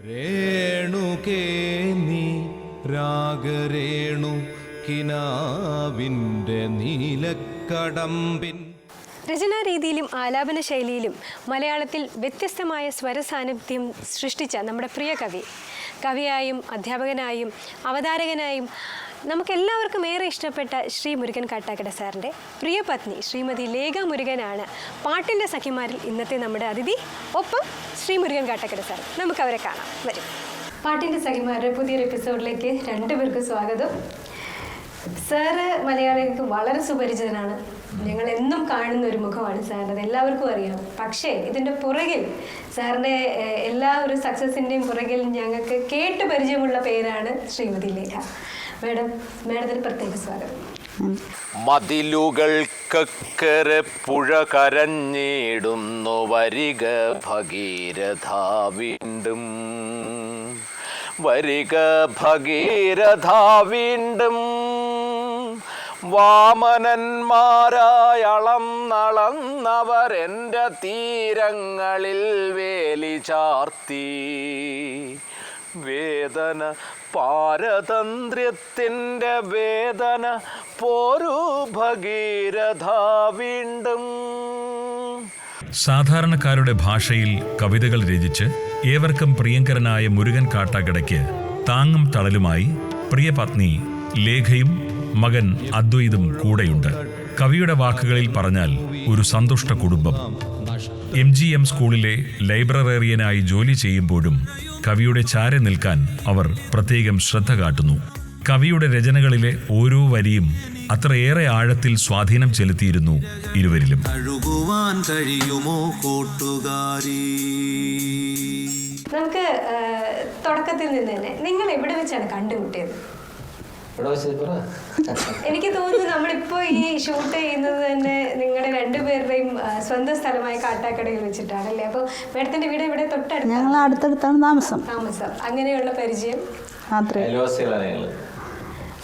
രേണുകേ നീ രാഗരേണു കിനാവിൻ്റെ നീലക്കടമ്പിൻ. രചനാരീതിയിലും ആലാപന ശൈലിയിലും മലയാളത്തിൽ വ്യത്യസ്തമായ സ്വരസാന്നിധ്യം സൃഷ്ടിച്ച നമ്മുടെ പ്രിയ കവിയായും അധ്യാപകനായും അവതാരകനായും നമുക്കെല്ലാവർക്കും ഏറെ ഇഷ്ടപ്പെട്ട ശ്രീ മുരുകൻ കാട്ടാക്കട സാറിൻ്റെ പ്രിയ പത്നി ശ്രീമതി ലേഖ മുരുകനാണ് പാട്ടിൻ്റെ സഖിമാരിൽ ഇന്നത്തെ നമ്മുടെ അതിഥി. ഒപ്പം ശ്രീ മുരുകൻ കാട്ടാക്കട സാർ. നമുക്കവരെ കാണാം, വരും. പാട്ടിൻ്റെ സഖിമാരുടെ പുതിയൊരു എപ്പിസോഡിലേക്ക് രണ്ടുപേർക്കും സ്വാഗതം. സാറ് മലയാളികൾക്ക് വളരെ സുപരിചിതനാണ്. ഞങ്ങൾ എന്നും കാണുന്ന ഒരു മുഖമാണ് സാറിൻ്റെ, അത് എല്ലാവർക്കും അറിയാം. പക്ഷേ ഇതിൻ്റെ പുറകിൽ സാറിൻ്റെ എല്ലാ ഒരു സക്സസിൻ്റെയും പുറകിൽ ഞങ്ങൾക്ക് കേട്ട് പരിചയമുള്ള പേരാണ് ശ്രീമതി ലേഖ. മാഡത്തിന് പ്രത്യേക സ്വാഗതം. മതിലുകൾക്കക്കരെ പുഴ കരഞ്ഞിടുന്നു, വരിക ഭഗീരഥ വീണ്ടും, വരിക ഭഗീരഥ വീണ്ടും. വാമനന്മാരായളം നളന്നവരെൻ്റെ തീരങ്ങളിൽ വേലി ചാർത്തി. വേദന പാരതന്ത്ര്യത്തിൻ്റെ വേദന പോരു ഭഗീരഥ വീണ്ടും. സാധാരണക്കാരുടെ ഭാഷയിൽ കവിതകൾ രചിച്ച് ഏവർക്കും പ്രിയങ്കരനായ മുരുകൻ കാട്ടാക്കടയ്ക്ക് താങ്ങും തളലുമായി പ്രിയപത്നി ലേഖയും മകൻ അദ്വൈതും കൂടെയുണ്ട്. കവിയുടെ വാക്കുകളിൽ പറഞ്ഞാൽ ഒരു സന്തുഷ്ട കുടുംബം. MGM സ്കൂളിലെ ലൈബ്രറിയനായി ജോലി ചെയ്യുമ്പോഴും കവിയുടെ ചാരെ നിൽക്കാൻ അവർ പ്രത്യേകം ശ്രദ്ധ കാട്ടുന്നു. കവിയുടെ രചനകളിലെ ഓരോ വരിയും അത്രയേറെ ആഴത്തിൽ സ്വാധീനം ചെലുത്തിയിരുന്നു ഇരുവരിലും. നമുക്ക് തുടക്കത്തിൽ നിന്ന് തന്നെ നിങ്ങൾ എവിടെ വെച്ചാണ് കണ്ടുമുട്ടിയത്? എനിക്ക് തോന്നുന്നു നമ്മളിപ്പോ ഈ ഷൂട്ട് ചെയ്യുന്നത് തന്നെ നിങ്ങളുടെ രണ്ടുപേരുടെയും സ്വന്തം സ്ഥലമായ കാട്ടാക്കടയിൽ വെച്ചിട്ടാണല്ലേ? അപ്പൊ മേഡത്തിന്റെ വീട് ഇവിടെ തൊട്ടടുത്ത്? ഞങ്ങൾ അടുത്തടുത്താണ് താമസം. അങ്ങനെയുള്ള പരിചയം?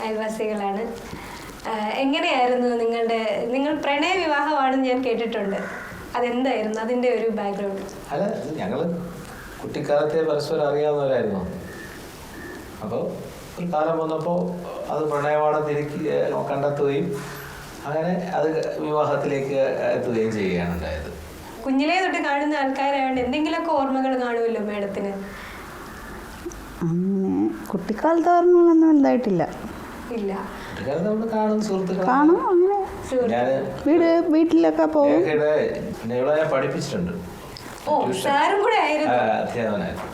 അയൽവാസികളാണ്. എങ്ങനെയായിരുന്നു നിങ്ങൾ പ്രണയ വിവാഹമാണെന്ന് ഞാൻ കേട്ടിട്ടുണ്ട്. അതെന്തായിരുന്നു അതിന്റെ ഒരു ബാക്ക്ഗ്രൗണ്ട്? അല്ല, ഞങ്ങള് കുട്ടിക്കാലത്തെ പരസ്പരം അറിയാവുന്നവരായിരുന്നു. അപ്പോൾ ഒരു കാലം വന്നപ്പോൾ അത് പ്രണയവാടം കണ്ടെത്തുകയും അങ്ങനെ അത് വിവാഹത്തിലേക്ക് എത്തുകയും ചെയ്യുകയാണ് ഉണ്ടായത്. കുഞ്ഞിലേ തൊട്ട് കാണുന്ന ആൾക്കാരാണ്, എന്തെങ്കിലുമൊക്കെ ഓർമ്മകൾ കാണുമല്ലോ മേഡത്തിന്? കുട്ടിക്കാലത്ത് ഓർമ്മകളൊന്നും വലുതായിട്ടില്ല. ഇല്ല. കുട്ടിക്കാലത്ത് നമ്മൾ കാണും, സുഹൃത്തുക്കൾ കാണും. അങ്ങനെ വീട്ടിലൊക്കെ പോകും. ഞാൻ പഠിപ്പിച്ചിട്ടുണ്ട്. സാറും കൂടെ ആയിരുന്നു അധ്യാപകനായിരുന്നു.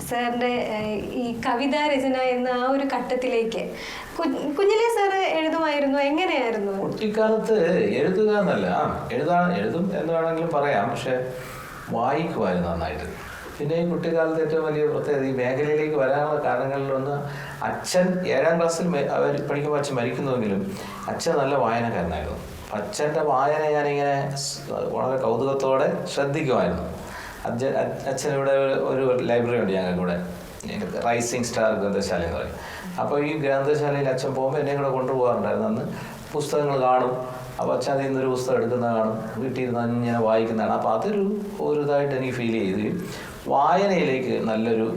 സാറിന്റെ ഈ കവിതാ രചന എന്ന ആ ഒരു ഘട്ടത്തിലേക്ക് കുഞ്ഞിലെ സാറ് എഴുതുമായിരുന്നു? എങ്ങനെയായിരുന്നു? കുട്ടിക്കാലത്ത് എഴുതുക എന്നല്ല, എഴുതും എന്ന് വേണമെങ്കിലും പറയാം. പക്ഷെ വായിക്കുമായിരുന്നു നന്നായിട്ട്. പിന്നെ ഈ കുട്ടിക്കാലത്ത് ഏറ്റവും വലിയ പ്രത്യേകത, ഈ മേഖലയിലേക്ക് വരാനുള്ള കാരണങ്ങളിലൊന്ന്, അച്ഛൻ 7ാം ക്ലാസ്സിൽ പഠിക്കുമ്പോൾ അച്ഛൻ മരിക്കുന്നുവെങ്കിലും അച്ഛൻ നല്ല വായനക്കാരനായിരുന്നു. അച്ഛൻ്റെ വായന ഞാനിങ്ങനെ വളരെ കൗതുകത്തോടെ ശ്രദ്ധിക്കുമായിരുന്നു. അച്ഛനിവിടെ ഒരു ലൈബ്രറി ഉണ്ട് ഞങ്ങൾക്കിവിടെ, റൈസിംഗ് സ്റ്റാർ ഗ്രന്ഥശാല എന്ന് പറയും. അപ്പോൾ ഈ ഗ്രന്ഥശാലയിൽ അച്ഛൻ പോകുമ്പോൾ എന്നെ കൂടെ കൊണ്ടുപോകാറുണ്ടായിരുന്നു. അന്ന് പുസ്തകങ്ങൾ കാണും. അപ്പോൾ അച്ഛൻ അതിൽ നിന്നൊരു പുസ്തകം എടുക്കുന്ന കാണും, വീട്ടിൽ ഇരുന്ന് ഇങ്ങനെ വായിക്കുന്നതാണ്. അപ്പോൾ അതൊരു ഇതായിട്ട് എനിക്ക് ഫീൽ ചെയ്യുകയും വായനയിലേക്ക് നല്ലൊരു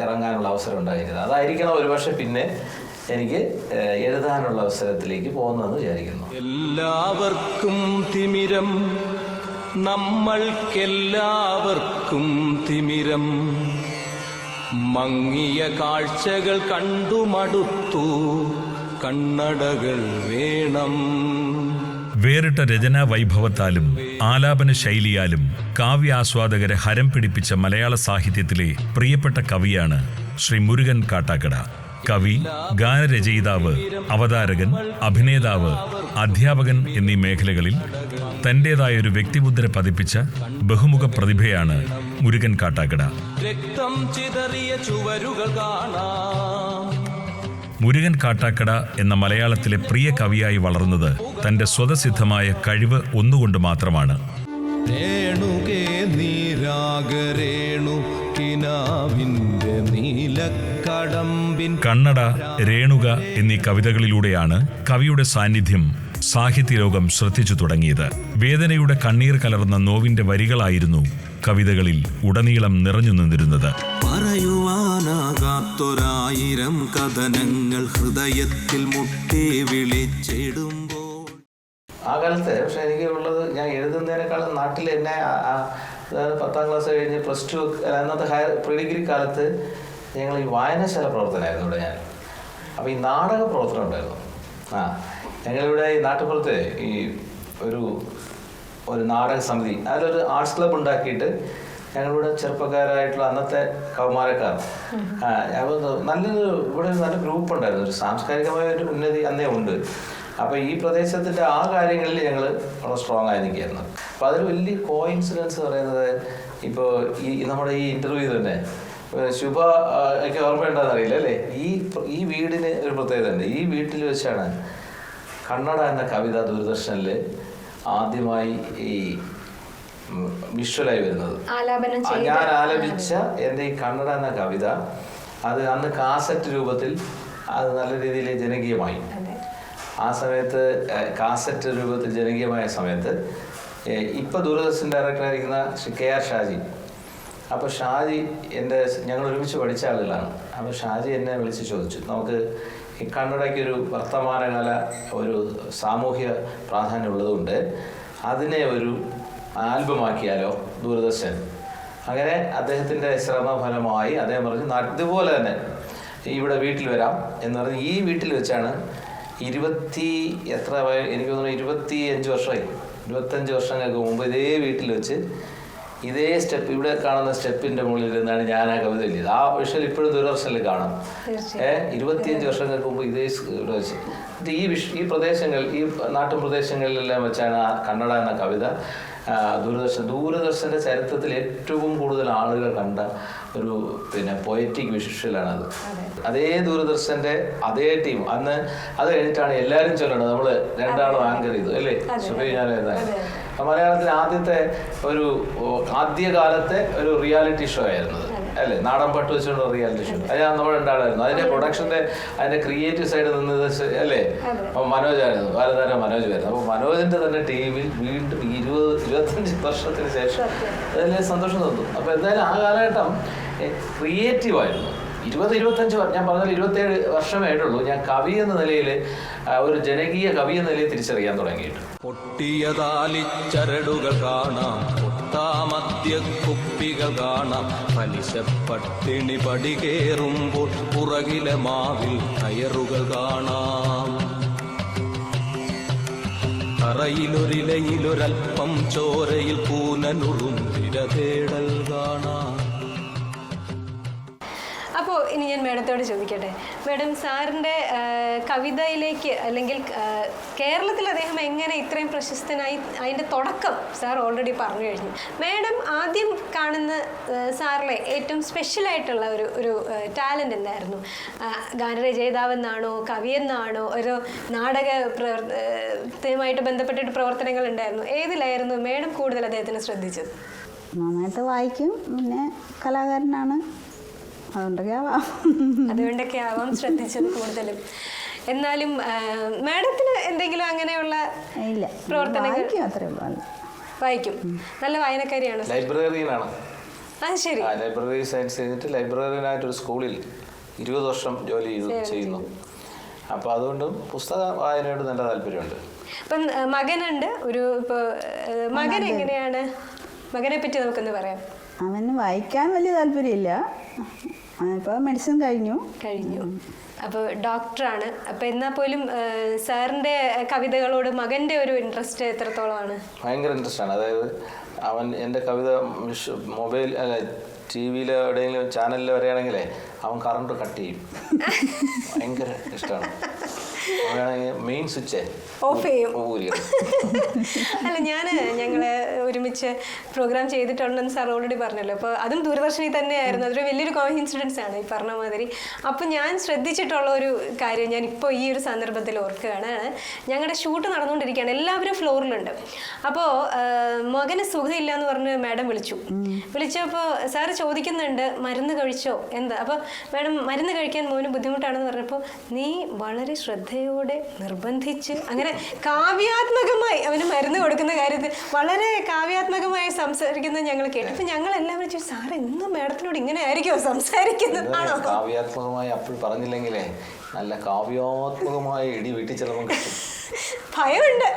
ഇറങ്ങാനുള്ള അവസരം ഉണ്ടായിരുന്നത്. അതായിരിക്കണം ഒരുപക്ഷെ പിന്നെ എനിക്ക് എഴുതാനുള്ള അവസരത്തിലേക്ക് പോകുന്നതെന്ന് വിചാരിക്കുന്നു. എല്ലാവർക്കും തിമിരം, നമ്മൾക്കെല്ലാവർക്കും തിമിരം, മങ്ങിയ കാഴ്ചകൾ കണ്ടു മടുത്തു, കണ്ണടകൾ വേണം. വേറിട്ട രചനാ വൈഭവത്താലും ആലാപന ശൈലിയാലും കാവ്യാസ്വാദകരെ ഹരം പിടിപ്പിച്ച മലയാള സാഹിത്യത്തിലെ പ്രിയപ്പെട്ട കവിയാണ് ശ്രീ മുരുകൻ കാട്ടാക്കട. കവി, ഗാനരചയിതാവ്, അവതാരകൻ, അഭിനേതാവ്, അധ്യാപകൻ എന്നീ മേഖലകളിൽ തന്റേതായൊരു വ്യക്തിമുദ്ര പതിപ്പിച്ച ബഹുമുഖ പ്രതിഭയാണ് മുരുകൻ കാട്ടാക്കട. രക്തം ചിതറിയ ചുവരുകൾ കാണാം. മുരുകൻ കാട്ടാക്കട എന്ന മലയാളത്തിലെ പ്രിയ കവിയായി വളർന്നത് തന്റെ സ്വതസിദ്ധമായ കഴിവ് ഒന്നുകൊണ്ട് മാത്രമാണ്. രേണുകേ നീ രാഗരേണു കിനാവിൻ്റെ നീലക്കടമ്പിൻ. കണ്ണട, രേണുക എന്നീ കവിതകളിലൂടെയാണ് കവിയുടെ സാന്നിധ്യം സാഹിത്യലോകം ശ്രദ്ധിച്ചു തുടങ്ങിയത്. വേദനയുടെ കണ്ണീർ കലർന്ന നോവിന്റെ വരികളായിരുന്നു കവിതകളിൽ ഉടനീളം നിറഞ്ഞു നിന്നിരുന്നത്. പറയുവാനാകാത്തൊരായിരം കഥനങ്ങൾ ഹൃദയത്തിൽ മുട്ടി വിളിച്ചിടുമ്പോൾ. ആ കാലത്ത് പക്ഷെ എനിക്ക് ഉള്ളത്, ഞാൻ എഴുതുന്നതിനേക്കാളും നാട്ടിൽ എന്നെ അതായത് 10ാം ക്ലാസ് കഴിഞ്ഞ് +2 അന്നത്തെ പ്രീ ഡിഗ്രി കാലത്ത് ഞങ്ങൾ ഈ വായനശാല പ്രവർത്തനമായിരുന്നു ഇവിടെ ഞാൻ. അപ്പോൾ ഈ നാടക പ്രവർത്തനം ഉണ്ടായിരുന്നു. ഞങ്ങളിവിടെ ഈ നാട്ടുപുറത്ത് ഈ ഒരു നാടക സമിതി, അതിലൊരു ആർട്സ് ക്ലബ്ബ് ഉണ്ടാക്കിയിട്ട് ഞങ്ങളിവിടെ ചെറുപ്പക്കാരായിട്ടുള്ള അന്നത്തെ കൗമാരക്കാർ അപ്പോൾ നല്ലൊരു ഇവിടെ നല്ല ഗ്രൂപ്പ് ഉണ്ടായിരുന്നു. ഒരു സാംസ്കാരികമായ ഒരു ഉന്നതി അന്നേ ഉണ്ട്. അപ്പോൾ ഈ പ്രദേശത്തിൻ്റെ ആ കാര്യങ്ങളിൽ ഞങ്ങൾ വളരെ സ്ട്രോങ് ആയി നിൽക്കുകയായിരുന്നു. അപ്പോൾ അതൊരു വലിയ കോയിൻസിഡൻസ് പറയുന്നത്, ഇപ്പോൾ നമ്മുടെ ഈ ഇൻ്റർവ്യൂ തന്നെ ശുഭ ഒക്കെ ഓർമ്മയുണ്ടെന്ന് അറിയില്ല അല്ലേ, ഈ വീടിന് ഒരു പ്രത്യേകത ഉണ്ട്. ഈ വീട്ടിൽ വെച്ചാണ് കണ്ണട എന്ന കവിത ദൂരദർശനിൽ ആദ്യമായി ഈ വിഷ്വലായി വരുന്നത്. ഞാൻ ആലപിച്ച എൻ്റെ ഈ കണ്ണട എന്ന കവിത അത് അന്ന് കാസറ്റ് രൂപത്തിൽ അത് നല്ല രീതിയിൽ ജനകീയമായി. ആ സമയത്ത് കാസറ്റ് രൂപത്തിൽ ജനകീയമായ സമയത്ത് ഇപ്പോൾ ദൂരദർശൻ ഡയറക്ടറായിരിക്കുന്ന ശ്രീ KR ഷാജി, അപ്പോൾ ഷാജി ഞങ്ങൾ ഒരുമിച്ച് പഠിച്ച ആളുകളാണ്. അപ്പോൾ ഷാജി എന്നെ വിളിച്ച് ചോദിച്ചു, നമുക്ക് ഈ കണ്ണടയ്ക്കൊരു വർത്തമാനകാല ഒരു സാമൂഹ്യ പ്രാധാന്യം ഉള്ളതുകൊണ്ട് അതിനെ ഒരു ആൽബമാക്കിയാലോ ദൂരദർശൻ. അങ്ങനെ അദ്ദേഹത്തിൻ്റെ ശ്രമഫലമായി അദ്ദേഹം പറഞ്ഞു ഇതുപോലെ തന്നെ ഇവിടെ വീട്ടിൽ വരാം എന്ന് പറഞ്ഞ് ഈ വീട്ടിൽ വെച്ചാണ് എനിക്ക് തോന്നുന്നു 25 വർഷമായി, 25 വർഷങ്ങൾക്ക് മുമ്പ് ഇതേ വീട്ടിൽ വെച്ച് ഇതേ സ്റ്റെപ്പ്, ഇവിടെ കാണുന്ന സ്റ്റെപ്പിൻ്റെ മുകളിൽ നിന്നാണ് ഞാൻ ആ കവിത എഴുതിയത്. ആ വിഷ്വൽ ഇപ്പോഴും ദൂരദർശനിൽ കാണാം. 25 വർഷങ്ങൾക്ക് മുമ്പ് ഇതേ ഇവിടെ വെച്ച് ഈ പ്രദേശങ്ങൾ, ഈ നാട്ടിൻ പ്രദേശങ്ങളിലെല്ലാം വെച്ചാണ് ആ കണ്ണട എന്ന കവിത ദൂരദർശൻ്റെ ചരിത്രത്തിൽ ഏറ്റവും കൂടുതൽ ആളുകൾ കണ്ട ഒരു പൊയറ്റിക് വിഷ്വലാണത്. അതേ ദൂരദർശൻ്റെ അതേ ടീം അന്ന് അത് കഴിഞ്ഞിട്ടാണ് എല്ലാവരും ചൊല്ലണത്. നമ്മൾ രണ്ടാളും ആങ്കർ ചെയ്തു അല്ലേ, ശുഭയും ഞാനും ഏതാണ്. മലയാളത്തിൽ ആദ്യകാലത്തെ ഒരു റിയാലിറ്റി ഷോ ആയിരുന്നത് അല്ലേ, നാടൻ പാട്ട് വെച്ചുകൊണ്ട് റിയാലിറ്റി ഷോ. അത് ഞാൻ നമ്മൾ രണ്ടാളായിരുന്നു. അതിന്റെ ക്രിയേറ്റീവ് സൈഡ് നിന്നത് അല്ലേ മനോജായിരുന്നു, ബാലതാര മനോജ് ആയിരുന്നു. അപ്പോൾ മനോജിന്റെ തന്നെ ടീമിൽ വീണ്ടും 20-25 വർഷത്തിന് ശേഷം അതിൽ സന്തോഷം തോന്നും. അപ്പോൾ എന്തായാലും ആ കാലഘട്ടം ക്രിയേറ്റീവായിരുന്നു. 20-25 ഞാൻ പറഞ്ഞാൽ 27 വർഷമേ ആയിട്ടുള്ളൂ ഞാൻ കവി എന്ന നിലയിൽ, ഒരു ജനകീയ കവി എന്ന നിലയിൽ തിരിച്ചറിയാൻ തുടങ്ങിയിട്ട്. പൊട്ടിയതാലിച്ചരടുകൾ കാണാം, പൊട്ടാമദ്യ കുപ്പികൾ കാണാം, പലിശപ്പട്ടിണി പടികേറുമ്പോൾ പുറകിലെ മാവിൽ കയറുകൾ കാണാം, തറയിലൊരിലയിലൊരൽപ്പം ചോരയിൽ പൂനനുറും തിരതേടൽ കാണാം. അപ്പോൾ ഇനി ഞാൻ മാഡത്തോട് ചോദിക്കട്ടെ, മാഡം സാറിൻ്റെ കവിതയിലേക്ക് അല്ലെങ്കിൽ കേരളത്തിൽ അദ്ദേഹം എങ്ങനെ ഇത്രയും പ്രശസ്തനായി, അതിൻ്റെ തുടക്കം സാർ ഓൾറെഡി പറഞ്ഞു കഴിഞ്ഞു. മാഡം ആദ്യം കാണുന്ന സാറിലെ ഏറ്റവും സ്പെഷ്യലായിട്ടുള്ള ഒരു ടാലൻ്റ് എന്തായിരുന്നു? ഗാനരചയിതാവെന്നാണോ, കവിയെന്നാണോ, ഒരു നാടക പ്രവർത്തനവുമായിട്ട് ബന്ധപ്പെട്ടിട്ട് പ്രവർത്തനങ്ങൾ ഉണ്ടായിരുന്നു, ഏതിലായിരുന്നു മാഡം കൂടുതൽ അദ്ദേഹത്തിന് ശ്രദ്ധിച്ചത്? നന്നായിട്ട് വായിക്കും, പിന്നെ കലാകാരനാണ്, അതുകൊണ്ടൊക്കെ ആവാം ശ്രദ്ധിച്ചത് കൂടുതലും. എന്നാലും മാഡത്തിന് എന്തെങ്കിലും അങ്ങനെയുള്ള പ്രവർത്തനങ്ങൾ? വായിക്കും, നല്ല വായനക്കാരിയാണ്. ലൈബ്രറിയനാണ്. അത് ശരി. ലൈബ്രറി സയൻസ് കഴിഞ്ഞിട്ട് ലൈബ്രറിയനായിട്ടൊരു സ്കൂളിൽ 20 വർഷം ജോലി ചെയ്യുന്നു. അപ്പോൾ അതുകൊണ്ട് പുസ്തക വായനയോട് നല്ല താല്പര്യമുണ്ട്. ഇപ്പം മകനുണ്ട്, ഇപ്പോൾ മകൻ എങ്ങനെയാണ്? മകനെ പറ്റി നമുക്കൊന്ന് പറയാം. അവന് വായിക്കാൻ വലിയ താല്പര്യമില്ല, ഇപ്പോൾ മെഡിസിൻ കഴിഞ്ഞു. അപ്പോൾ ഡോക്ടറാണ്. അപ്പോൾ എന്നാൽ പോലും സാറിൻ്റെ കവിതകളോട് മകൻ്റെ ഒരു ഇൻട്രസ്റ്റ് എത്രത്തോളമാണ്? ഭയങ്കര ഇൻട്രസ്റ്റ് ആണ്. അതായത് അവൻ എൻ്റെ കവിത മൊബൈൽ അല്ല TV-യിൽ എവിടെയെങ്കിലും ചാനലിൽ വരികയാണെങ്കിലേ അവൻ കറണ്ട് കട്ട് ചെയ്യും. ഭയങ്കര ഇഷ്ടമാണ്. മെയിൻ സ്വിച്ച് ഓഫ് ചെയ്യും. അല്ല, ഞങ്ങൾ ഒരുമിച്ച് പ്രോഗ്രാം ചെയ്തിട്ടുണ്ടെന്ന് സാർ ഓൾറെഡി പറഞ്ഞല്ലോ. അപ്പോൾ അതും ദൂരദർശനിൽ തന്നെയായിരുന്നു. അതൊരു വലിയൊരു കോയിൻസിഡൻസ് ആണ് ഈ പറഞ്ഞ മാതിരി. അപ്പോൾ ഞാൻ ശ്രദ്ധിച്ചിട്ടുള്ള ഒരു കാര്യം ഞാൻ ഇപ്പോൾ ഈ ഒരു സന്ദർഭത്തിൽ ഓർക്കുകയാണ്. ഞങ്ങളുടെ ഷൂട്ട് നടന്നുകൊണ്ടിരിക്കുകയാണ്, എല്ലാവരും ഫ്ലോറിലുണ്ട്. അപ്പോൾ മകന് സുഖമില്ല എന്ന് പറഞ്ഞ് മാഡം വിളിച്ചപ്പോൾ സാറ് ചോദിക്കുന്നുണ്ട് മരുന്ന് കഴിച്ചോ എന്താ. അപ്പോൾ മാഡം മരുന്ന് കഴിക്കാൻ മോന് ബുദ്ധിമുട്ടാണെന്ന് പറഞ്ഞപ്പോൾ നീ വളരെ ശ്രദ്ധ ശ്രദ്ധയോടെ നിർബന്ധിച്ച് അങ്ങനെ കാവ്യാത്മകമായി അവന് മരുന്ന് കൊടുക്കുന്ന കാര്യത്തിൽ വളരെ കാവ്യാത്മകമായി സംസാരിക്കുന്നത് ഞങ്ങൾ കേട്ടു. അപ്പൊ ഞങ്ങൾ എല്ലാവരും ചോദിച്ചു, സാർ എന്നും മാഡത്തിനോട് ഇങ്ങനെ ആയിരിക്കുമോ സംസാരിക്കുന്നത്? ആണോ? കാവ്യാത്മകമായി അപ്പോൾ പറഞ്ഞില്ലെങ്കിലേ നല്ല കാവ്യാത്മകമായ ഇടി വീട്ടിൽ ചിലപ്പം കിട്ടും. ഭയമുണ്ട്.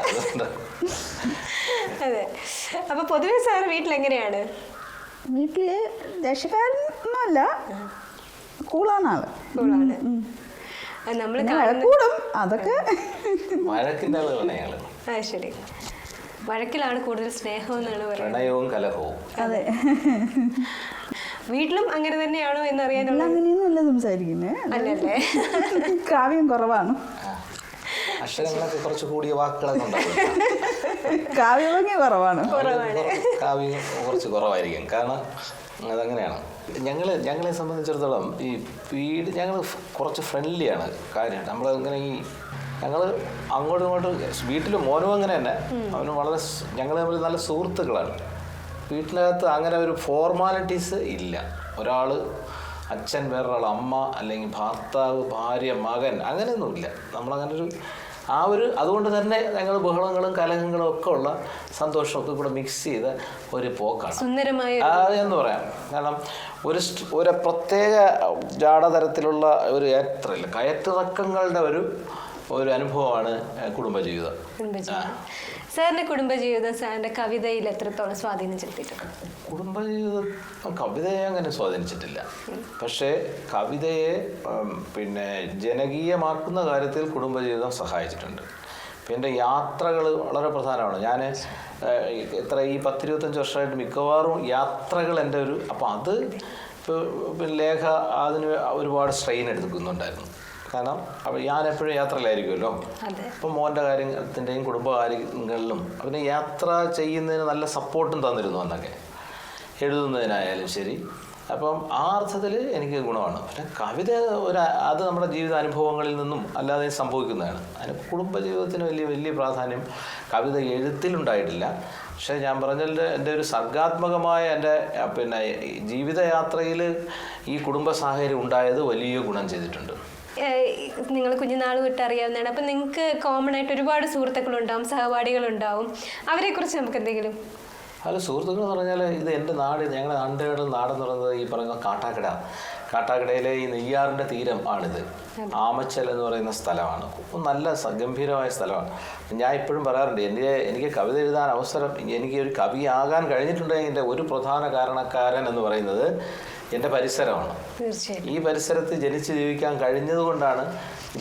അതെ. അപ്പൊ പൊതുവെ സാർ വീട്ടിലെങ്ങനെയാണ്? വീട്ടില് ദേഷ്യക്കാരനൊന്നുമല്ല, കൂളാണ് ആള്. കൂളാണ്. നമ്മള് കൂടും, അതൊക്കെ വഴക്കിൻ്റെ ആളുകളാണ്. ശരി, വഴക്കിലാണ് കൂടുതൽ സ്നേഹം എന്നാണ് പറയുന്നത്. പ്രണയവും കലഹവും. അതെ. വീട്ടിലും അങ്ങനെ തന്നെയാണോ എന്നറിയാനുള്ള? അങ്ങനെയൊന്നുമല്ല സംസാരിക്കുന്നത്, അല്ലല്ലേ? കാവ്യം കുറവാണ്, അക്ഷരങ്ങളൊക്കെ കുറച്ച് കൂടിയ വാക്കുകളൊക്കെ ഉണ്ടാവും. കാവ്യഭംഗി കുറവാണ്. കാവ്യം കുറച്ച് കുറവായിരിക്കും. കാരണം അതങ്ങനെയാണ്. ഞങ്ങളെ സംബന്ധിച്ചിടത്തോളം ഈ വീട് ഞങ്ങൾ കുറച്ച് ഫ്രണ്ട്ലിയാണ്. കാര്യം നമ്മളിങ്ങനെ ഞങ്ങൾ അങ്ങോട്ടും ഇങ്ങോട്ടും വീട്ടിൽ മോനും അങ്ങനെ തന്നെ, അവന് വളരെ ഞങ്ങൾ തമ്മിൽ നല്ല സുഹൃത്തുക്കളാണ്. വീട്ടിനകത്ത് അങ്ങനെ ഒരു ഫോർമാലിറ്റീസ് ഇല്ല. ഒരാൾ അച്ഛൻ, വേറൊരാൾ അമ്മ, അല്ലെങ്കിൽ ഭർത്താവ്, ഭാര്യ, മകൻ, അങ്ങനെയൊന്നുമില്ല. നമ്മളങ്ങനെ അതുകൊണ്ട് തന്നെ ഞങ്ങൾ ബഹളങ്ങളും കലഹങ്ങളും ഒക്കെ ഉള്ള സന്തോഷമൊക്കെ കൂടെ മിക്സ് ചെയ്ത ഒരു പോക്കാണ് എന്ന് പറയാം. കാരണം ഒരു പ്രത്യേക ജാടതരത്തിലുള്ള ഒരു കയറ്റിറക്കങ്ങളുടെ ഒരു അനുഭവമാണ് കുടുംബജീവിതം. സാറിന്റെ കുടുംബജീവിതം സാറിന്റെ കവിതയിൽ എത്രത്തോളം സ്വാധീനം ചെലുത്തിയിട്ടുണ്ട്? കുടുംബജീവിതം കവിതയെ അങ്ങനെ സ്വാധീനിച്ചിട്ടില്ല. പക്ഷേ കവിതയെ ജനകീയമാക്കുന്ന കാര്യത്തിൽ കുടുംബജീവിതം സഹായിച്ചിട്ടുണ്ട്. എൻ്റെ യാത്രകൾ വളരെ പ്രധാനമാണ്. ഞാൻ ഈ 10-25 വർഷമായിട്ട് മിക്കവാറും യാത്രകൾ എൻ്റെ അപ്പോൾ അത് ലേഖ അതിന് ഒരുപാട് സ്ട്രെയിൻ എടുക്കുന്നുണ്ടായിരുന്നു. കാരണം ഞാൻ എപ്പോഴും യാത്രയിലായിരിക്കുമല്ലോ. അപ്പം മോൻ്റെ കാര്യത്തിൻ്റെയും കുടുംബകാര്യങ്ങളിലും പിന്നെ യാത്ര ചെയ്യുന്നതിന് നല്ല സപ്പോർട്ടും തന്നിരുന്നു അന്നൊക്കെ, എഴുതുന്നതിനായാലും ശരി. അപ്പം ആ അർത്ഥത്തിൽ എനിക്ക് ഗുണമാണ്. പിന്നെ കവിത അത് നമ്മുടെ ജീവിതാനുഭവങ്ങളിൽ നിന്നും അല്ലാതെ സംഭവിക്കുന്നതാണ്. അതിന് കുടുംബജീവിതത്തിന് വലിയ പ്രാധാന്യം കവിത എഴുത്തിലുണ്ടായിട്ടില്ല. പക്ഷേ ഞാൻ പറഞ്ഞതിൻ്റെ എൻ്റെ ഒരു സർഗാത്മകമായ എൻ്റെ ജീവിതയാത്രയിൽ ഈ കുടുംബ സാഹചര്യം ഉണ്ടായത് വലിയ ഗുണം ചെയ്തിട്ടുണ്ട്. നിങ്ങൾ കുഞ്ഞുനാൾ തൊട്ട് അറിയാവുന്നതാണ്. അപ്പം നിങ്ങൾക്ക് കോമൺ ആയിട്ട് ഒരുപാട് സുഹൃത്തുക്കളുണ്ടാവും, സഹപാഠികളുണ്ടാവും. അവരെക്കുറിച്ച് നമുക്ക് എന്തെങ്കിലും? അത് സുഹൃത്തുക്കൾ എന്ന് പറഞ്ഞാൽ ഇത് എൻ്റെ നാട്, ഞങ്ങളുടെ നാടെന്ന് പറയുന്നത് ഈ പറയുന്ന കാട്ടാക്കടയിലെ ഈ നെയ്യാറിൻ്റെ തീരം ആണിത്. ആമച്ചൽ എന്ന് പറയുന്ന സ്ഥലമാണ്. നല്ല ഗംഭീരമായ സ്ഥലമാണ്. ഞാൻ ഇപ്പോഴും പറയാറുണ്ട്, എനിക്ക് കവിത എഴുതാൻ അവസരം, എനിക്ക് ഒരു കവിയാകാൻ കഴിഞ്ഞിട്ടുണ്ടെങ്കിൽ എൻ്റെ ഒരു പ്രധാന കാരണക്കാരൻ എന്ന് പറയുന്നത് എൻ്റെ പരിസരമാണ്. ഈ പരിസരത്ത് ജനിച്ച് ജീവിക്കാൻ കഴിഞ്ഞതുകൊണ്ടാണ്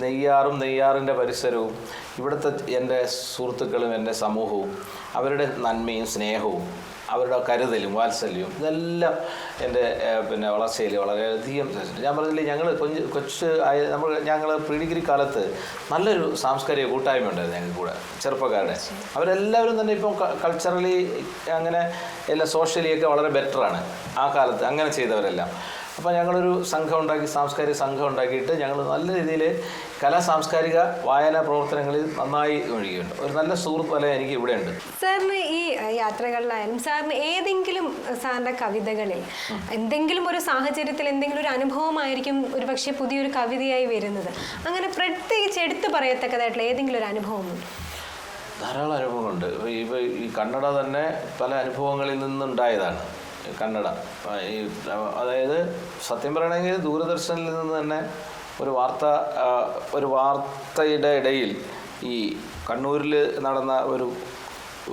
നെയ്യാറിൻ്റെ പരിസരവും ഇവിടുത്തെ എൻ്റെ സുഹൃത്തുക്കളും എൻ്റെ സമൂഹവും അവരുടെ നന്മയും സ്നേഹവും അവരുടെ കരുതലും വാത്സല്യവും ഇതെല്ലാം എൻ്റെ വളർച്ചയിൽ വളരെയധികം. ഞാൻ പറഞ്ഞില്ലേ, ഞങ്ങൾ പ്രീ ഡിഗ്രി കാലത്ത് നല്ലൊരു സാംസ്കാരിക കൂട്ടായ്മ ഉണ്ടായിരുന്നു ഞങ്ങൾക്ക് കൂടെ, ചെറുപ്പക്കാരുടെ. അവരെല്ലാവരും തന്നെ ഇപ്പം കൾച്ചറലി അങ്ങനെ എല്ലാം സോഷ്യലിയൊക്കെ വളരെ ബെറ്ററാണ് ആ കാലത്ത് അങ്ങനെ ചെയ്തവരെല്ലാം. അപ്പോൾ ഞങ്ങളൊരു സാംസ്കാരിക സംഘം ഉണ്ടാക്കിയിട്ട് ഞങ്ങൾ നല്ല രീതിയിൽ സാംസ്കാരിക വായനാ പ്രവർത്തനങ്ങളിൽ നന്നായി ഒഴുകിയുണ്ട്. ഒരു നല്ല സുഹൃത്ത് വല എനിക്ക് ഇവിടെ ഉണ്ട്. സാറിന് ഈ യാത്രകളിലായാലും സാറിന് ഏതെങ്കിലും സാറിൻ്റെ കവിതകളിൽ എന്തെങ്കിലും ഒരു സാഹചര്യത്തിൽ എന്തെങ്കിലും ഒരു അനുഭവമായിരിക്കും ഒരു പക്ഷേ പുതിയൊരു കവിതയായി വരുന്നത്. അങ്ങനെ പ്രത്യേകിച്ച് എടുത്തു പറയത്തക്കതായിട്ടുള്ള ഏതെങ്കിലും ഒരു അനുഭവമുണ്ട്? ധാരാളം അനുഭവമുണ്ട്. ഈ കന്നഡ തന്നെ പല അനുഭവങ്ങളിൽ നിന്നുണ്ടായതാണ്. കന്നഡ അതായത് സത്യം പറയണമെങ്കിൽ ദൂരദർശനിൽ നിന്ന് തന്നെ ഒരു വാർത്തയുടെ ഇടയിൽ ഈ കണ്ണൂരിൽ നടന്ന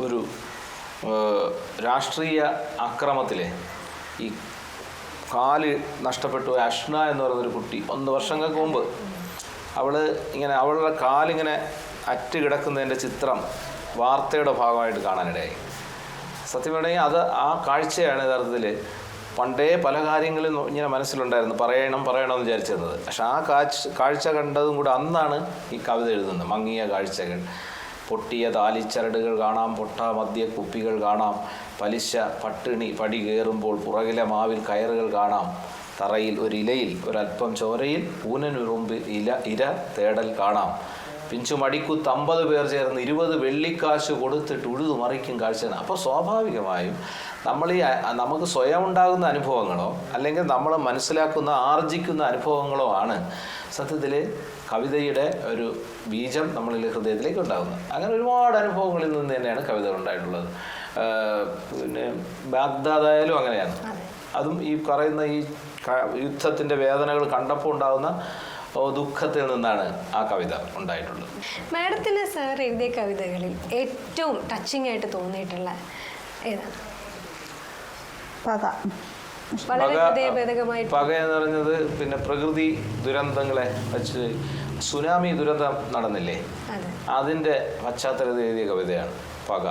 ഒരു രാഷ്ട്രീയ അക്രമത്തിലെ ഈ കാല് നഷ്ടപ്പെട്ടു അഷ്ന എന്ന് പറയുന്നൊരു കുട്ടി 1 വർഷങ്ങൾക്ക് മുമ്പ് അവളുടെ കാലിങ്ങനെ അറ്റ് കിടക്കുന്നതിൻ്റെ ചിത്രം വാർത്തയുടെ ഭാഗമായിട്ട് കാണാനിടയായി. സത്യം പറയുകയാണെങ്കിൽ അത് ആ കാഴ്ചയാണ് യഥാർത്ഥത്തിൽ പണ്ടേ പല കാര്യങ്ങളും ഇങ്ങനെ മനസ്സിലുണ്ടായിരുന്നു, പറയണമെന്ന് വിചാരിച്ചിരുന്നത്. പക്ഷെ ആ കാഴ്ച കണ്ടതും കൂടെ അന്നാണ് ഈ കവിത എഴുതുന്നത്. മങ്ങിയ കാഴ്ചകൾ, പൊട്ടിയ താലിച്ചരടുകൾ കാണാം, മദ്യ കുപ്പികൾ കാണാം, പലിശ പട്ടിണി പടി കയറുമ്പോൾ പുറകിലെ മാവിൽ കയറുകൾ കാണാം, തറയിൽ ഒരിലയിൽ ഒരൽപ്പം ചോരയിൽ പൂനനുറുമ്പ് ഇര തേടൽ കാണാം, പിഞ്ചു മടിക്കുത്ത് 50 പേർ ചേർന്ന് 20 വെള്ളിക്കാശ് കൊടുത്തിട്ട് ഉഴുതു മറിക്കും കാഴ്ചയാണ്. അപ്പോൾ സ്വാഭാവികമായും നമുക്ക് സ്വയം ഉണ്ടാകുന്ന അനുഭവങ്ങളോ അല്ലെങ്കിൽ നമ്മൾ മനസ്സിലാക്കുന്ന ആർജിക്കുന്ന അനുഭവങ്ങളോ ആണ് സത്യത്തിൽ കവിതയുടെ ഒരു ബീജം നമ്മളിൽ ഹൃദയത്തിലേക്ക് ഉണ്ടാകുന്നത്. അങ്ങനെ ഒരുപാട് അനുഭവങ്ങളിൽ നിന്ന് തന്നെയാണ് കവിതകൾ ഉണ്ടായിട്ടുള്ളത്. പിന്നെ ബാഗ്ദാദായാലും അങ്ങനെയാണ്. അതും ഈ പറയുന്ന ഈ യുദ്ധത്തിൻ്റെ വേദനകൾ കണ്ടപ്പോൾ ഉണ്ടാകുന്ന ദുഃഖത്തിൽ നിന്നാണ് ആ കവിത ഉണ്ടായിട്ടുള്ളത്. മാഡത്തിന് സാർ എഴുതിയ കവിതകളിൽ ഏറ്റവും ടച്ചിങ് ആയിട്ട് തോന്നിയിട്ടുള്ള ഏതാണ്? പക. വളരെ ഹൃദയഭേദകമായിട്ട്. പക എന്ന് പറഞ്ഞത് പിന്നെ പ്രകൃതി ദുരന്തങ്ങളെ വെച്ച് സുനാമി ദുരന്തം നടന്നില്ലേ, അതിൻ്റെ പശ്ചാത്തലത്തിൽ എഴുതിയ കവിതയാണ് പക.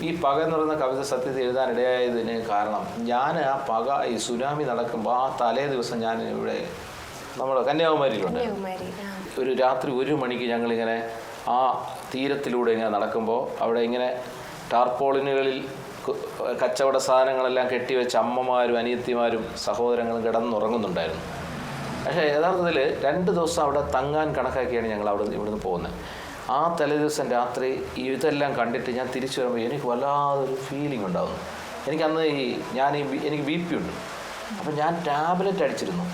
ഈ പക എന്ന് പറയുന്ന കവിത സത്യത്തിൽ എഴുതാനിടയായതിന് കാരണം ഞാൻ ആ പക ഈ സുനാമി നടക്കുമ്പോൾ ആ തലേ ദിവസം ഞാൻ ഇവിടെ നമ്മുടെ കന്യാകുമാരിയിലുണ്ട്. ഒരു രാത്രി 1 മണിക്ക് ഞങ്ങളിങ്ങനെ ആ തീരത്തിലൂടെ ഇങ്ങനെ നടക്കുമ്പോൾ അവിടെ ഇങ്ങനെ ടാർപോളിനുകളിൽ കച്ചവട സാധനങ്ങളെല്ലാം കെട്ടിവെച്ച് അമ്മമാരും അനിയത്തിമാരും സഹോദരങ്ങളും കിടന്നുറങ്ങുന്നുണ്ടായിരുന്നു. പക്ഷേ യഥാർത്ഥത്തിൽ 2 ദിവസം അവിടെ തങ്ങാൻ കണക്കാക്കിയാണ് ഞങ്ങൾ ഇവിടുന്ന് പോകുന്നത്. ആ തലേ ദിവസം രാത്രി ഇതെല്ലാം കണ്ടിട്ട് ഞാൻ തിരിച്ചു വരുമ്പോൾ എനിക്ക് വല്ലാതൊരു ഫീലിംഗ് ഉണ്ടാകുന്നു. എനിക്കന്ന് എനിക്ക് BP ഉണ്ട്. അപ്പം ഞാൻ ടാബ്ലറ്റ് അടിച്ചിരുന്നു.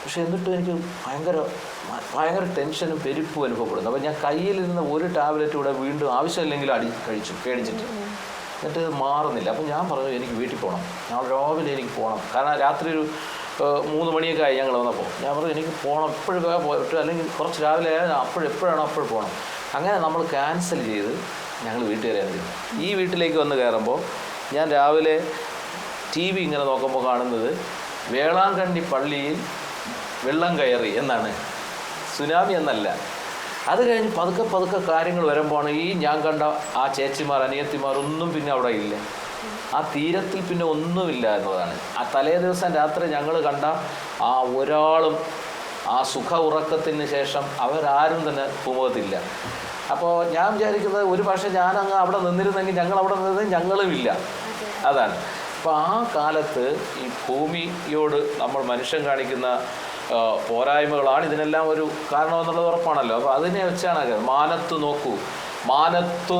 പക്ഷെ എന്നിട്ടും എനിക്ക് ഭയങ്കര ടെൻഷനും പെരുപ്പും അനുഭവപ്പെടുന്നു. അപ്പോൾ ഞാൻ കയ്യിലിരുന്ന ഒരു ടാബ്ലറ്റ് കൂടെ വീണ്ടും ആവശ്യമില്ലെങ്കിലും കഴിച്ചു പേടിച്ചിട്ട്. എന്നിട്ട് മാറുന്നില്ല. അപ്പം ഞാൻ പറഞ്ഞു എനിക്ക് വീട്ടിൽ പോകണം, നാളെ രാവിലെ എനിക്ക് പോകണം. കാരണം രാത്രി ഒരു 3 മണിയൊക്കെ ആയി ഞങ്ങൾ വന്നപ്പോൾ. ഞാൻ പറഞ്ഞു എനിക്ക് പോകണം, എപ്പോഴും പോയിട്ട് അല്ലെങ്കിൽ കുറച്ച് രാവിലെ ആയാലും എപ്പോഴാണോ അപ്പോൾ പോകണം. അങ്ങനെ നമ്മൾ ക്യാൻസൽ ചെയ്ത് ഞങ്ങൾ വീട്ടിൽ കയറിയത്. ഈ വീട്ടിലേക്ക് വന്ന് കയറുമ്പോൾ ഞാൻ രാവിലെ TV ഇങ്ങനെ നോക്കുമ്പോൾ കാണുന്നത് വേളാങ്കണ്ണി പള്ളിയിൽ വെള്ളം കയറി എന്നാണ്, സുനാമി എന്നല്ല. അത് കഴിഞ്ഞ് പതുക്കെ കാര്യങ്ങൾ വരുമ്പോഴാണ് ഈ ഞാൻ കണ്ട ആ ചേച്ചിമാർ അനിയത്തിമാർ ഒന്നും പിന്നെ അവിടെ ഇല്ല. ആ തീരത്തിൽ പിന്നെ ഒന്നുമില്ല എന്നതാണ്. ആ തലേ ദിവസം രാത്രി ഞങ്ങൾ കണ്ട ആ ഒരാളും ആ സുഖ ഉറക്കത്തിന് ശേഷം അവരാരും തന്നെ ഭൂമുഖത്തില്ല. അപ്പോൾ ഞാൻ വിചാരിക്കുന്നത് ഒരു പക്ഷേ ഞാനങ്ങ് അവിടെ നിന്നിരുന്നെങ്കിൽ ഞങ്ങളവിടെ നിന്നത് ഞങ്ങളുമില്ല. അതാണ്. അപ്പോൾ ആ കാലത്ത് ഈ ഭൂമിയോട് നമ്മൾ മനുഷ്യൻ കാണിക്കുന്ന പോരായ്മകളാണ് ഇതിനെല്ലാം ഒരു കാരണമെന്നുള്ളത് ഉറപ്പാണല്ലോ. അപ്പോൾ അതിനെ വെച്ചാണ് മാനത്തു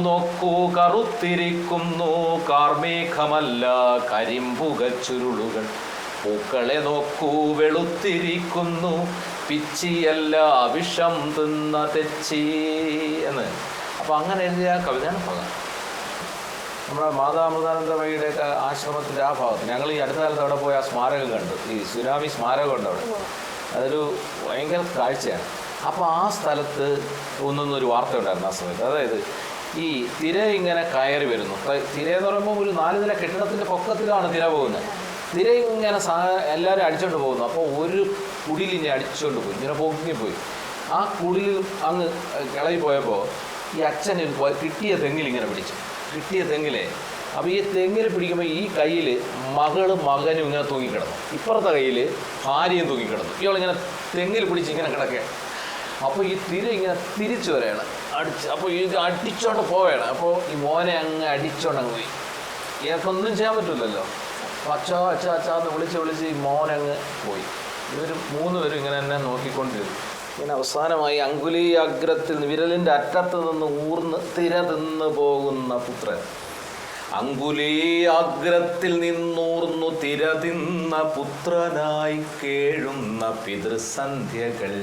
നോക്കൂ കറുത്തിരിക്കുന്നു കാർമേഘമല്ല കരിമ്പുക ചുരുളുകൾ, പൂക്കളെ നോക്കൂ വെളുത്തിരിക്കുന്നു പിച്ചിയല്ല വിഷം തിന്ന തെച്ചി എന്ന്. അപ്പോൾ അങ്ങനെ എഴുതിയ കവിതയാണ് പക. നമ്മുടെ മാതാമൃതാനന്ദമയുടെ ആശ്രമത്തിൻ്റെ ആ ഭാഗത്ത് ഞങ്ങൾ ഈ അടുത്ത കാലത്ത് അവിടെ പോയി ആ സ്മാരകം കണ്ടു. ഈ സുനാമി സ്മാരകം ഉണ്ട് അവിടെ. അതൊരു ഭയങ്കര കാഴ്ചയാണ്. അപ്പോൾ ആ സ്ഥലത്ത് ഒന്നൊരു വാർത്ത ഉണ്ടായിരുന്നു ആ സമയത്ത്. അതായത് ഈ തിര ഇങ്ങനെ കയറി വരുന്നു. തിര എന്ന് പറയുമ്പോൾ ഒരു 4 നില കെട്ടിടത്തിൻ്റെ പൊക്കത്തിലാണ് തിര പോകുന്നത്. തിര ഇങ്ങനെ എല്ലാവരും അടിച്ചുകൊണ്ട് പോകുന്നു. അപ്പോൾ ഒരു കുടിലിനെ അടിച്ചുകൊണ്ട് പോയി, ഇങ്ങനെ പൊങ്ങിപ്പോയി. ആ കുടിലിൽ അങ്ങ് കിളയി പോയപ്പോൾ ഈ അച്ഛൻ കിട്ടിയ തെങ്ങിലിങ്ങനെ പിടിച്ചു. കിട്ടിയ തെങ്ങിലെ അപ്പോൾ ഈ തെങ്ങിൽ പിടിക്കുമ്പോൾ ഈ കയ്യിൽ മകനും ഇങ്ങനെ തൂങ്ങിക്കിടന്നു, ഇപ്പുറത്തെ കയ്യിൽ ഭാര്യയും തൂങ്ങിക്കിടന്നു. ഇയാളിങ്ങനെ തെങ്ങിൽ പിടിച്ച് ഇങ്ങനെ കിടക്കുകയാണ്. അപ്പോൾ ഈ തിര ഇങ്ങനെ തിരിച്ചു വരെയാണ് അപ്പോൾ ഇത് അടിച്ചോണ്ട് പോവുകയാണ്. അപ്പോൾ ഈ മോനെ അങ്ങ് അടിച്ചോണ്ടങ്ങ് പോയി. ഇയാൾക്കൊന്നും ചെയ്യാൻ പറ്റില്ലല്ലോ. അച്ഛാ എന്ന് വിളിച്ച് ഈ മോനങ്ങ് പോയി. ഇവർ 3 പേരും ഇങ്ങനെ തന്നെ നോക്കിക്കൊണ്ടിരുന്നു. ഇങ്ങനെ അവസാനമായി അങ്കുലീയാഗ്രത്തിൽ വിരലിൻ്റെ അറ്റത്ത് നിന്ന് ഊർന്ന് തിര തിന്ന് പോകുന്ന പുത്രൻ. അങ്കുലീയാഗ്രത്തിൽ നിന്നൂർന്നു തിര തിന്ന പുത്രനായി കേഴുന്ന പിതൃസന്ധ്യകൾ.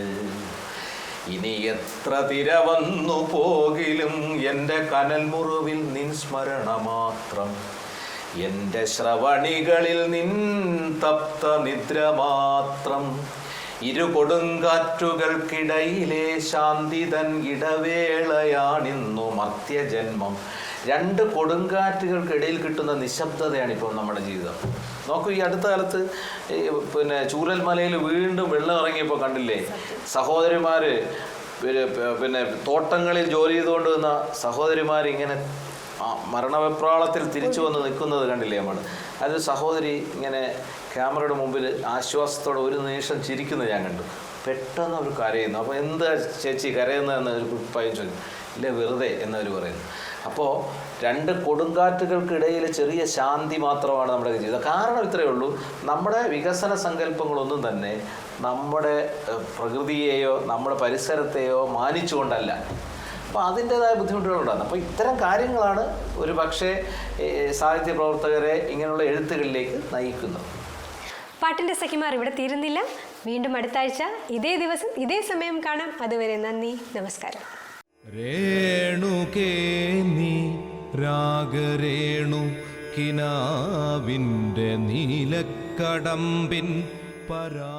ഇനി എത്ര തിര വന്നു പോകിലും എൻ്റെ കനൽ മുറിവിൽ നിൻ സ്മരണ മാത്രം. എൻ്റെ ശ്രവണികളിൽ നിൻ തപ്ത നിദ്ര മാത്രം. കൊടുങ്കാറ്റുകൾക്കിടയിലെ ശാന്തിതൻ ഇടവേളയാണിന്നു മർത്യജന്മം. 2 കൊടുങ്കാറ്റുകൾക്കിടയിൽ കിട്ടുന്ന നിശബ്ദതയാണ് ഇപ്പോൾ നമ്മുടെ ജീവിതം. നോക്കൂ, ഈ അടുത്ത കാലത്ത് പിന്നെ ചൂരൽമലയിൽ വീണ്ടും വെള്ളം ഇറങ്ങിയപ്പോൾ കണ്ടില്ലേ, സഹോദരിമാർ പിന്നെ തോട്ടങ്ങളിൽ ജോലി ചെയ്തുകൊണ്ട് നിന്ന സഹോദരിമാരിങ്ങനെ മരണവെപ്രാളത്തിൽ തിരിച്ചു വന്ന് നിൽക്കുന്നത് കണ്ടില്ലേ നമ്മൾ. അത് സഹോദരി ഇങ്ങനെ ക്യാമറയുടെ മുമ്പിൽ ആശ്വാസത്തോടെ ഒരു നിമിഷം ചിരിക്കുന്നത് ഞാൻ കണ്ടു. പെട്ടെന്ന് അവർ കരയുന്നു. അപ്പോൾ എന്താ ചേച്ചി കരയുന്നതെന്ന് ഒരു പയ്യൻ ചോദിക്കും. ഇല്ല വെറുതെ എന്നവർ പറയുന്നു. അപ്പോൾ രണ്ട് കൊടുങ്കാറ്റുകൾക്കിടയിൽ ചെറിയ ശാന്തി മാത്രമാണ് നമ്മുടെ ജീവിതം. കാരണം ഇത്രയേ ഉള്ളൂ, നമ്മുടെ വികസന സങ്കല്പങ്ങളൊന്നും തന്നെ നമ്മുടെ പ്രകൃതിയെയോ നമ്മുടെ പരിസരത്തെയോ മാനിച്ചുകൊണ്ടല്ല. അപ്പോൾ അതിൻ്റേതായ ബുദ്ധിമുട്ടുകളുണ്ടാകും. അപ്പോൾ ഇത്തരം കാര്യങ്ങളാണ് ഒരു പക്ഷേ സാഹിത്യ പ്രവർത്തകരെ ഇങ്ങനെയുള്ള എഴുത്തുകളിലേക്ക് നയിക്കുന്നത്. പാട്ടിൻ്റെ സഖിമാർ ഇവിടെ തീരുന്നില്ല. വീണ്ടും അടുത്ത ആഴ്ച ഇതേ ദിവസം ഇതേ സമയം കാണാം. അതുവരെ നന്ദി, നമസ്കാരം. രേണുകേ നീ രാഗരേണു കിനാവിൻ്റെ നീലക്കടമ്പിൻ പരാ